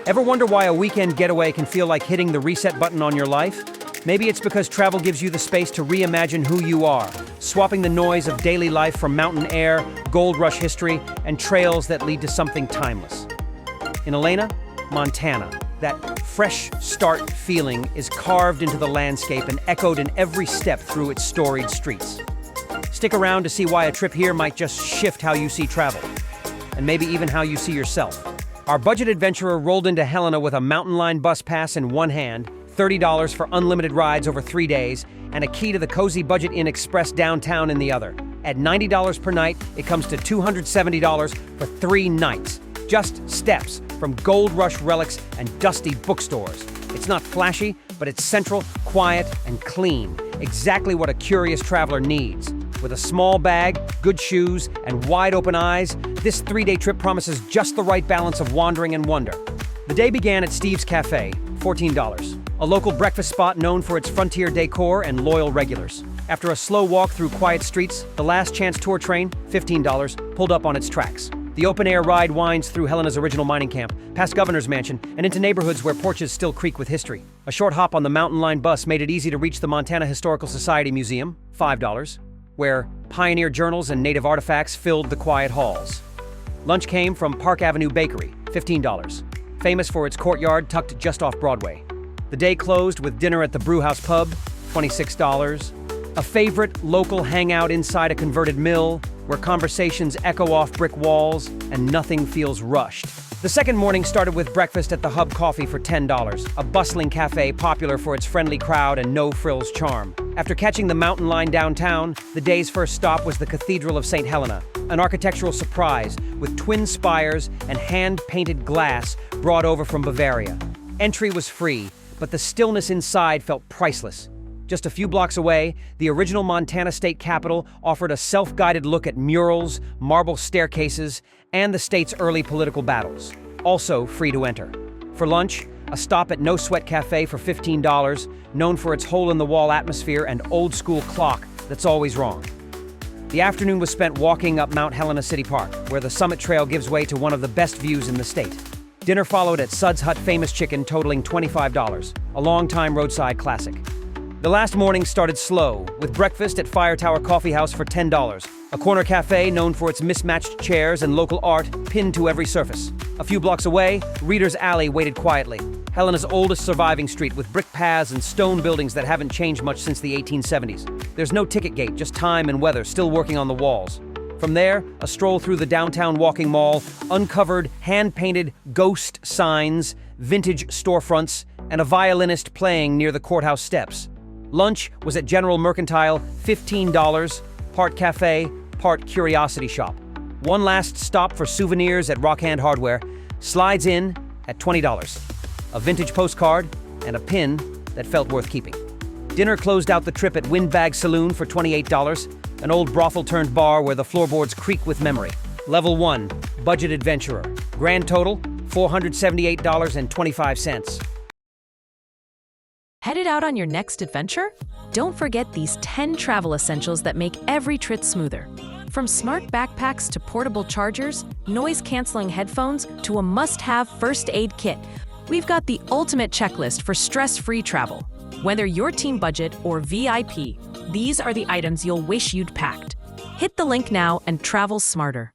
Ever wonder why a weekend getaway can feel like hitting the reset button on your life? Maybe it's because travel gives you the space to reimagine who you are, swapping the noise of daily life for mountain air, gold rush history, and trails that lead to something timeless. In Helena, Montana, that fresh start feeling is carved into the landscape and echoed in every step through its storied streets. Stick around to see why a trip here might just shift how you see travel, and maybe even how you see yourself. Our budget adventurer rolled into Helena with a mountain line bus pass in one hand, $30 for unlimited rides over 3 days, and a key to the cozy Budget Inn Express downtown in the other. At $90 per night, it comes to $270 for 3 nights. Just steps from gold rush relics and dusty bookstores. It's not flashy, but it's central, quiet, and clean. Exactly what a curious traveler needs. With a small bag, good shoes, and wide open eyes, this 3-day trip promises just the right balance of wandering and wonder. The day began at Steve's Cafe, $14. A local breakfast spot known for its frontier decor and loyal regulars. After a slow walk through quiet streets, the Last Chance tour train, $15, pulled up on its tracks. The open-air ride winds through Helena's original mining camp, past Governor's Mansion, and into neighborhoods where porches still creak with history. A short hop on the Mountain Line bus made it easy to reach the Montana Historical Society Museum, $5, where pioneer journals and native artifacts filled the quiet halls. Lunch came from Park Avenue Bakery, $15, famous for its courtyard tucked just off Broadway. The day closed with dinner at the Brewhouse Pub, $26. A favorite local hangout inside a converted mill, where conversations echo off brick walls and nothing feels rushed. The second morning started with breakfast at the Hub Coffee for $10, a bustling cafe popular for its friendly crowd and no-frills charm. After catching the mountain line downtown, the day's first stop was the Cathedral of St. Helena, an architectural surprise with twin spires and hand-painted glass brought over from Bavaria. Entry was free, but the stillness inside felt priceless. Just a few blocks away, the original Montana State Capitol offered a self-guided look at murals, marble staircases, and the state's early political battles. Also free to enter. For lunch, a stop at No Sweat Cafe for $15, known for its hole-in-the-wall atmosphere and old-school clock that's always wrong. The afternoon was spent walking up Mount Helena City Park, where the summit trail gives way to one of the best views in the state. Dinner followed at Sud's Hut Famous Chicken, totaling $25, a long-time roadside classic. The last morning started slow, with breakfast at Fire Tower Coffee House for $10, a corner cafe known for its mismatched chairs and local art pinned to every surface. A few blocks away, Reader's Alley waited quietly, Helena's oldest surviving street with brick paths and stone buildings that haven't changed much since the 1870s. There's no ticket gate, just time and weather still working on the walls. From there, a stroll through the downtown walking mall uncovered hand-painted ghost signs, vintage storefronts, and a violinist playing near the courthouse steps. Lunch was at General Mercantile, $15, part cafe, part curiosity shop. One last stop for souvenirs at Rockhand Hardware, slides in at $20. A vintage postcard and a pin that felt worth keeping. Dinner closed out the trip at Windbag Saloon for $28, an old brothel-turned-bar where the floorboards creak with memory. Level 1, Budget Adventurer. Grand total, $478.25. Headed out on your next adventure? Don't forget these 10 travel essentials that make every trip smoother. From smart backpacks to portable chargers, noise-canceling headphones to a must-have first aid kit, we've got the ultimate checklist for stress-free travel. Whether you're team budget or VIP, these are the items you'll wish you'd packed. Hit the link now and travel smarter.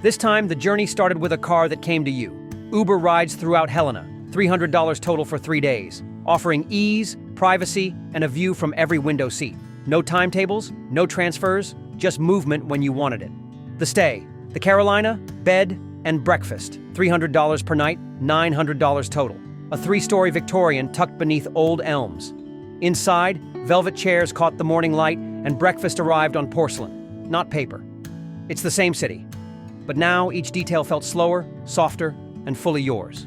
This time, the journey started with a car that came to you. Uber rides throughout Helena, $300 total for 3 days, offering ease, privacy, and a view from every window seat. No timetables, no transfers, just movement when you wanted it. The stay, the Carolina, bed, and breakfast, $300 per night, $900 total. A 3-story Victorian tucked beneath old elms. Inside, velvet chairs caught the morning light, and breakfast arrived on porcelain, not paper. It's the same city, but now each detail felt slower, softer, and fully yours.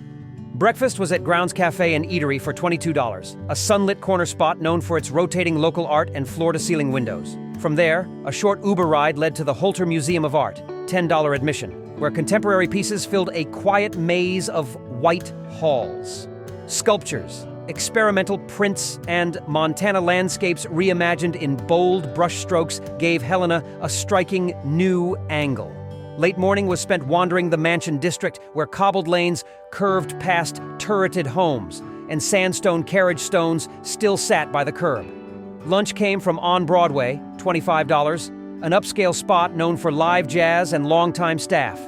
Breakfast was at Grounds Cafe and Eatery for $22, a sunlit corner spot known for its rotating local art and floor-to-ceiling windows. From there, a short Uber ride led to the Holter Museum of Art, $10 admission, where contemporary pieces filled a quiet maze of white halls. Sculptures, experimental prints, and Montana landscapes reimagined in bold brushstrokes gave Helena a striking new angle. Late morning was spent wandering the Mansion District, where cobbled lanes curved past turreted homes, and sandstone carriage stones still sat by the curb. Lunch came from On Broadway, $25, an upscale spot known for live jazz and longtime staff.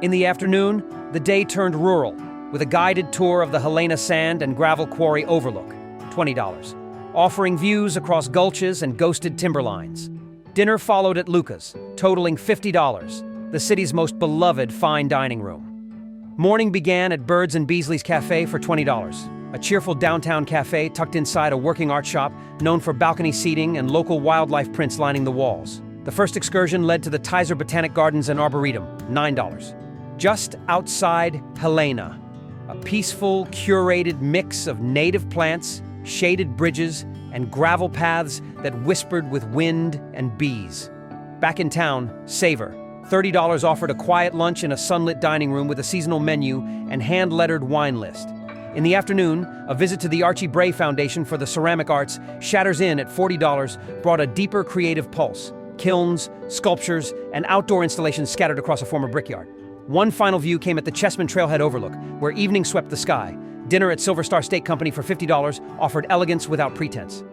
In the afternoon, the day turned rural, with a guided tour of the Helena Sand and Gravel Quarry Overlook, $20, offering views across gulches and ghosted timberlines. Dinner followed at Luxe's, totaling $50, the city's most beloved fine dining room. Morning began at Birds and Beasley's Cafe for $20, a cheerful downtown cafe tucked inside a working art shop known for balcony seating and local wildlife prints lining the walls. The first excursion led to the Tizer Botanic Gardens and Arboretum, $9. Just outside Helena, a peaceful, curated mix of native plants, shaded bridges, and gravel paths that whispered with wind and bees. Back in town, Savor, $30 offered a quiet lunch in a sunlit dining room with a seasonal menu and hand-lettered wine list. In the afternoon, a visit to the Archie Bray Foundation for the Ceramic Arts, Shatters Inn at $40, brought a deeper creative pulse. Kilns, sculptures, and outdoor installations scattered across a former brickyard. One final view came at the Chessman Trailhead Overlook, where evening swept the sky. Dinner at Silver Star Steak Company for $50 offered elegance without pretense.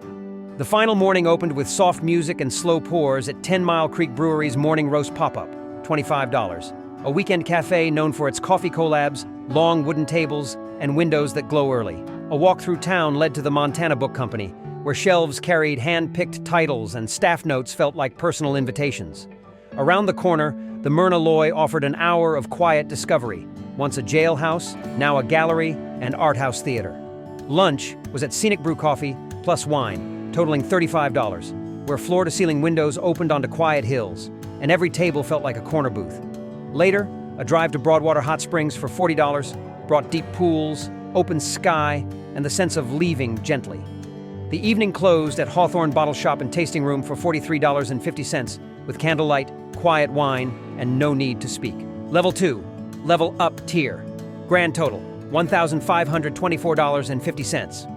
The final morning opened with soft music and slow pours at 10 Mile Creek Brewery's Morning Roast Pop-Up, $25. A weekend cafe known for its coffee collabs, long wooden tables, and windows that glow early. A walk through town led to the Montana Book Company, where shelves carried hand-picked titles and staff notes felt like personal invitations. Around the corner, the Myrna Loy offered an hour of quiet discovery, once a jailhouse, now a gallery and art house theater. Lunch was at Scenic Brew Coffee plus wine, totaling $35, where floor-to-ceiling windows opened onto quiet hills, and every table felt like a corner booth. Later, a drive to Broadwater Hot Springs for $40 brought deep pools, open sky, and the sense of leaving gently. The evening closed at Hawthorne Bottle Shop and Tasting Room for $43.50, with candlelight, quiet wine, and no need to speak. Level 2, Level Up tier. Grand total, $1,524.50.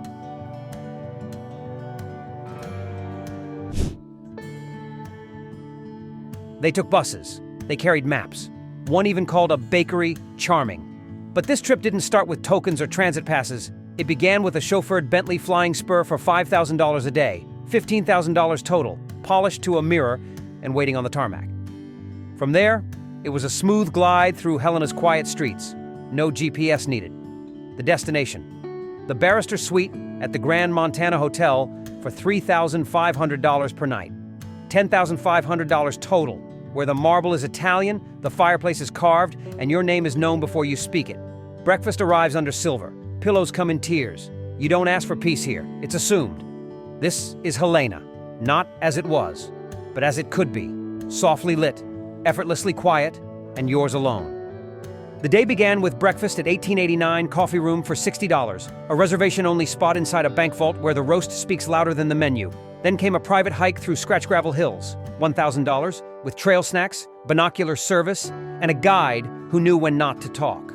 They took buses. They carried maps. One even called a bakery charming. But this trip didn't start with tokens or transit passes. It began with a chauffeured Bentley Flying Spur for $5,000 a day, $15,000 total, polished to a mirror, and waiting on the tarmac. From there, it was a smooth glide through Helena's quiet streets. No GPS needed. The destination: the Barrister Suite at the Grand Montana Hotel for $3,500 per night. $10,500 total, where the marble is Italian, the fireplace is carved, and your name is known before you speak it. Breakfast arrives under silver. Pillows come in tiers. You don't ask for peace here. It's assumed. This is Helena, not as it was, but as it could be. Softly lit, effortlessly quiet, and yours alone. The day began with breakfast at 1889 Coffee Room for $60, a reservation-only spot inside a bank vault where the roast speaks louder than the menu. Then came a private hike through Scratch Gravel Hills, $1,000, with trail snacks, binocular service, and a guide who knew when not to talk.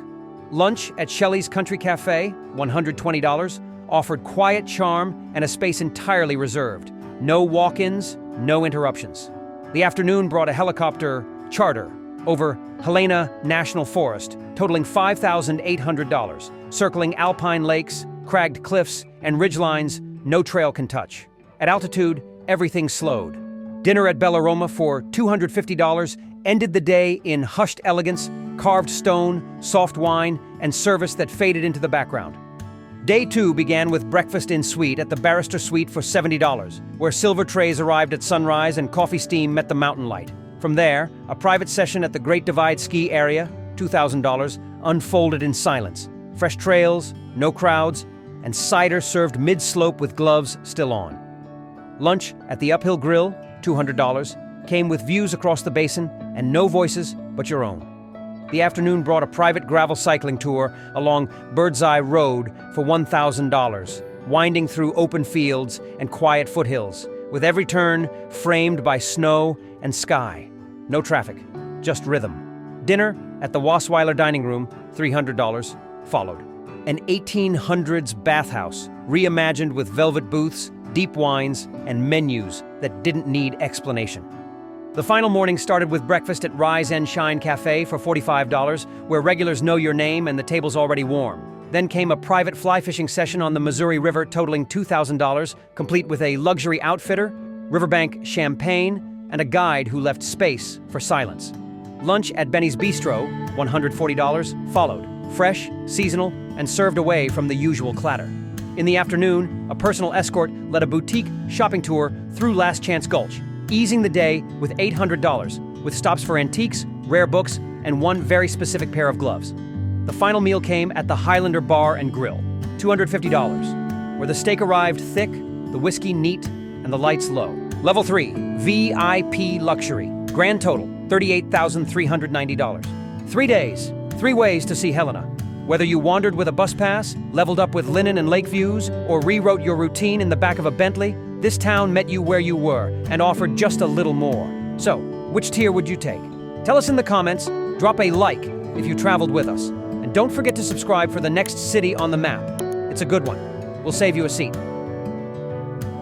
Lunch at Shelley's Country Cafe, $120, offered quiet charm and a space entirely reserved. No walk-ins, no interruptions. The afternoon brought a helicopter charter over Helena National Forest, totaling $5,800, circling alpine lakes, cragged cliffs, and ridgelines no trail can touch. At altitude, everything slowed. Dinner at Bellaroma for $250 ended the day in hushed elegance, carved stone, soft wine, and service that faded into the background. Day 2 began with breakfast in suite at the Barrister Suite for $70, where silver trays arrived at sunrise and coffee steam met the mountain light. From there, a private session at the Great Divide Ski Area, $2,000, unfolded in silence. Fresh trails, no crowds, and cider served mid-slope with gloves still on. Lunch at the Uphill Grill, $200, came with views across the basin and no voices but your own. The afternoon brought a private gravel cycling tour along Birdseye Road for $1,000, winding through open fields and quiet foothills, with every turn framed by snow and sky. No traffic, just rhythm. Dinner at the Wasweiler Dining Room, $300, followed. An 1800s bathhouse, reimagined with velvet booths, deep wines, and menus that didn't need explanation. The final morning started with breakfast at Rise and Shine Cafe for $45, where regulars know your name and the table's already warm. Then came a private fly fishing session on the Missouri River totaling $2,000, complete with a luxury outfitter, riverbank champagne, and a guide who left space for silence. Lunch at Benny's Bistro, $140, followed, fresh, seasonal, and served away from the usual clatter. In the afternoon, a personal escort led a boutique shopping tour through Last Chance Gulch, easing the day with $800, with stops for antiques, rare books, and one very specific pair of gloves. The final meal came at the Highlander Bar and Grill, $250, where the steak arrived thick, the whiskey neat, and the lights low. Level 3, VIP Luxury, grand total, $38,390. 3 days, 3 ways to see Helena. Whether you wandered with a bus pass, leveled up with linen and lake views, or rewrote your routine in the back of a Bentley, this town met you where you were and offered just a little more. So, which tier would you take? Tell us in the comments, drop a like if you traveled with us, and don't forget to subscribe for the next city on the map. It's a good one. We'll save you a seat.